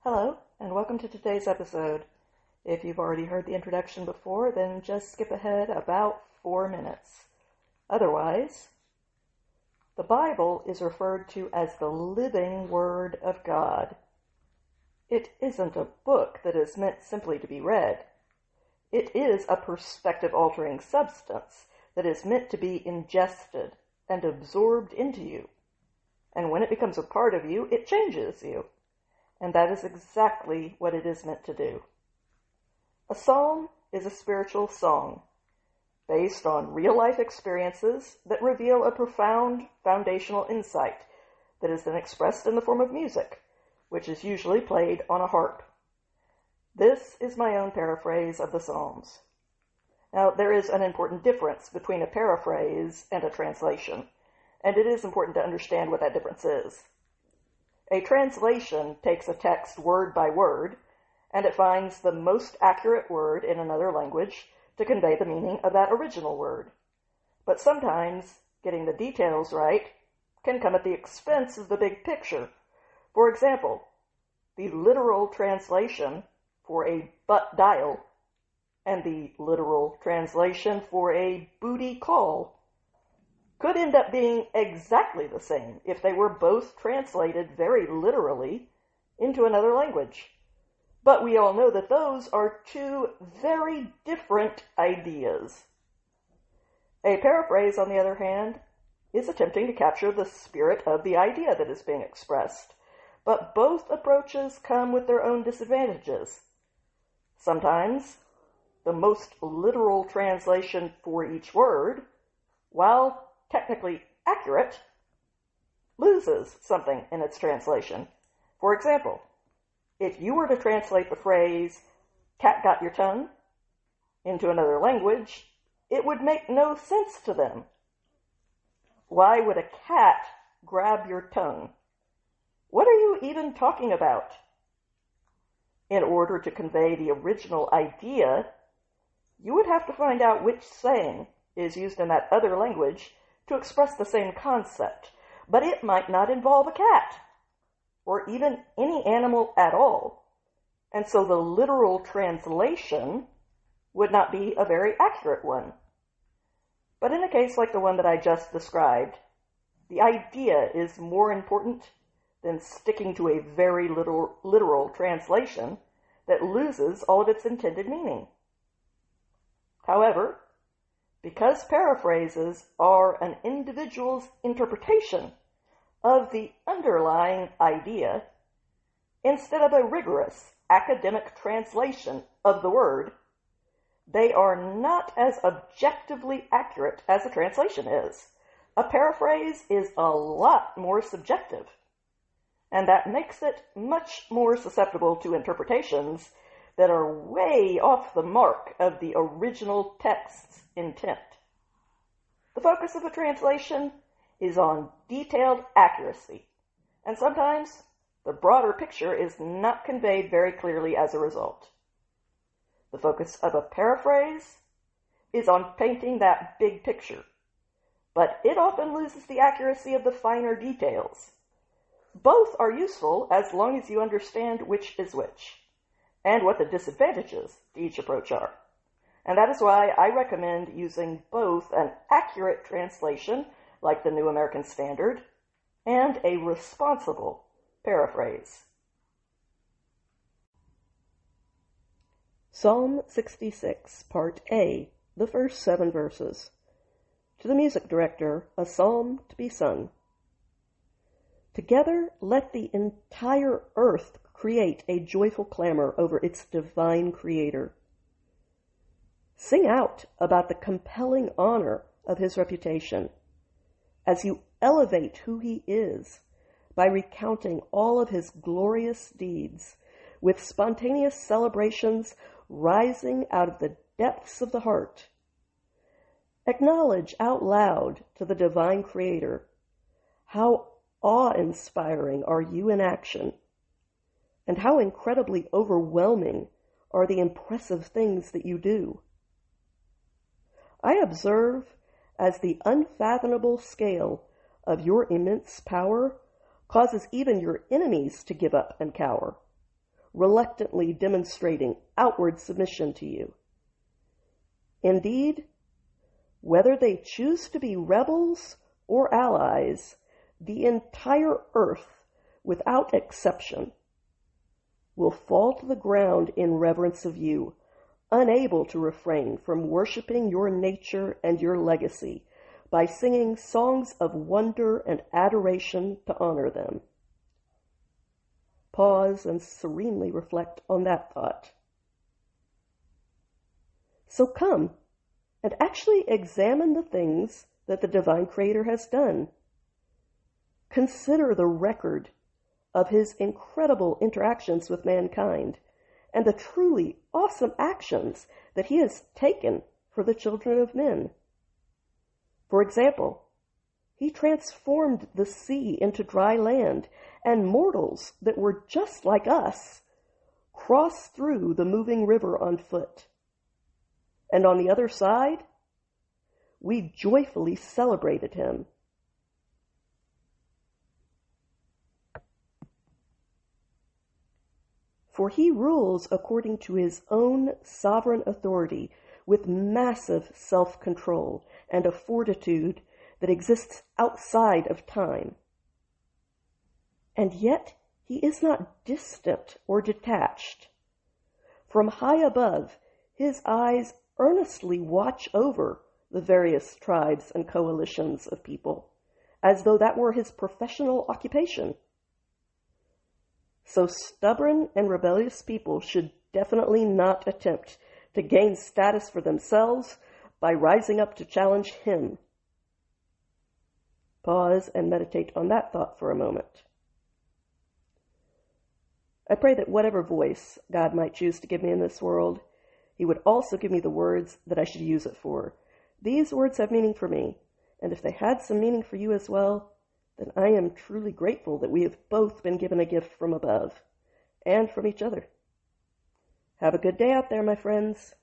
Hello, and welcome to today's episode. If you've already heard the introduction before, then just skip ahead about 4 minutes. Otherwise, the Bible is referred to as the living Word of God. It isn't a book that is meant simply to be read. It is a perspective-altering substance that is meant to be ingested and absorbed into you. And when it becomes a part of you, it changes you. And that is exactly what it is meant to do. A psalm is a spiritual song based on real-life experiences that reveal a profound foundational insight that is then expressed in the form of music, which is usually played on a harp. This is my own paraphrase of the Psalms. Now, there is an important difference between a paraphrase and a translation, and it is important to understand what that difference is. A translation takes a text word by word, and it finds the most accurate word in another language to convey the meaning of that original word. But sometimes getting the details right can come at the expense of the big picture. For example, the literal translation for a butt dial and the literal translation for a booty call could end up being exactly the same if they were both translated very literally into another language. But we all know that those are two very different ideas. A paraphrase, on the other hand, is attempting to capture the spirit of the idea that is being expressed. But both approaches come with their own disadvantages. Sometimes, the most literal translation for each word, while technically accurate, loses something in its translation. For example, if you were to translate the phrase, "cat got your tongue," into another language, it would make no sense to them. Why would a cat grab your tongue? What are you even talking about? In order to convey the original idea, you would have to find out which saying is used in that other language to express the same concept, but it might not involve a cat, or even any animal at all, and so the literal translation would not be a very accurate one. But in a case like the one that I just described, the idea is more important than sticking to a very literal translation that loses all of its intended meaning. However, because paraphrases are an individual's interpretation of the underlying idea, instead of a rigorous academic translation of the word, they are not as objectively accurate as a translation is. A paraphrase is a lot more subjective, and that makes it much more susceptible to interpretations that are way off the mark of the original text's intent. The focus of a translation is on detailed accuracy, and sometimes the broader picture is not conveyed very clearly as a result. The focus of a paraphrase is on painting that big picture, but it often loses the accuracy of the finer details. Both are useful as long as you understand which is which, and what the disadvantages to each approach are. And that is why I recommend using both an accurate translation, like the New American Standard, and a responsible paraphrase. Psalm 66, Part A, the first 7 verses. To the music director, a psalm to be sung. Together, let the entire earth create a joyful clamor over its divine Creator. Sing out about the compelling honor of his reputation as you elevate who he is by recounting all of his glorious deeds with spontaneous celebrations rising out of the depths of the heart. Acknowledge out loud to the divine Creator how awe-inspiring are you in action, and how incredibly overwhelming are the impressive things that you do. I observe as the unfathomable scale of your immense power causes even your enemies to give up and cower, reluctantly demonstrating outward submission to you. Indeed, whether they choose to be rebels or allies, the entire earth, without exception, will fall to the ground in reverence of you, unable to refrain from worshiping your nature and your legacy by singing songs of wonder and adoration to honor them. Pause and serenely reflect on that thought. So come and actually examine the things that the divine Creator has done. Consider the record of his incredible interactions with mankind and the truly awesome actions that he has taken for the children of men. For example, he transformed the sea into dry land, and mortals that were just like us crossed through the moving river on foot. And on the other side, we joyfully celebrated him. For he rules according to his own sovereign authority with massive self-control and a fortitude that exists outside of time. And yet he is not distant or detached. From high above, his eyes earnestly watch over the various tribes and coalitions of people, as though that were his professional occupation. So stubborn and rebellious people should definitely not attempt to gain status for themselves by rising up to challenge him. Pause and meditate on that thought for a moment. I pray that whatever voice God might choose to give me in this world, he would also give me the words that I should use it for. These words have meaning for me, and if they had some meaning for you as well, then I am truly grateful that we have both been given a gift from above and from each other. Have a good day out there, my friends.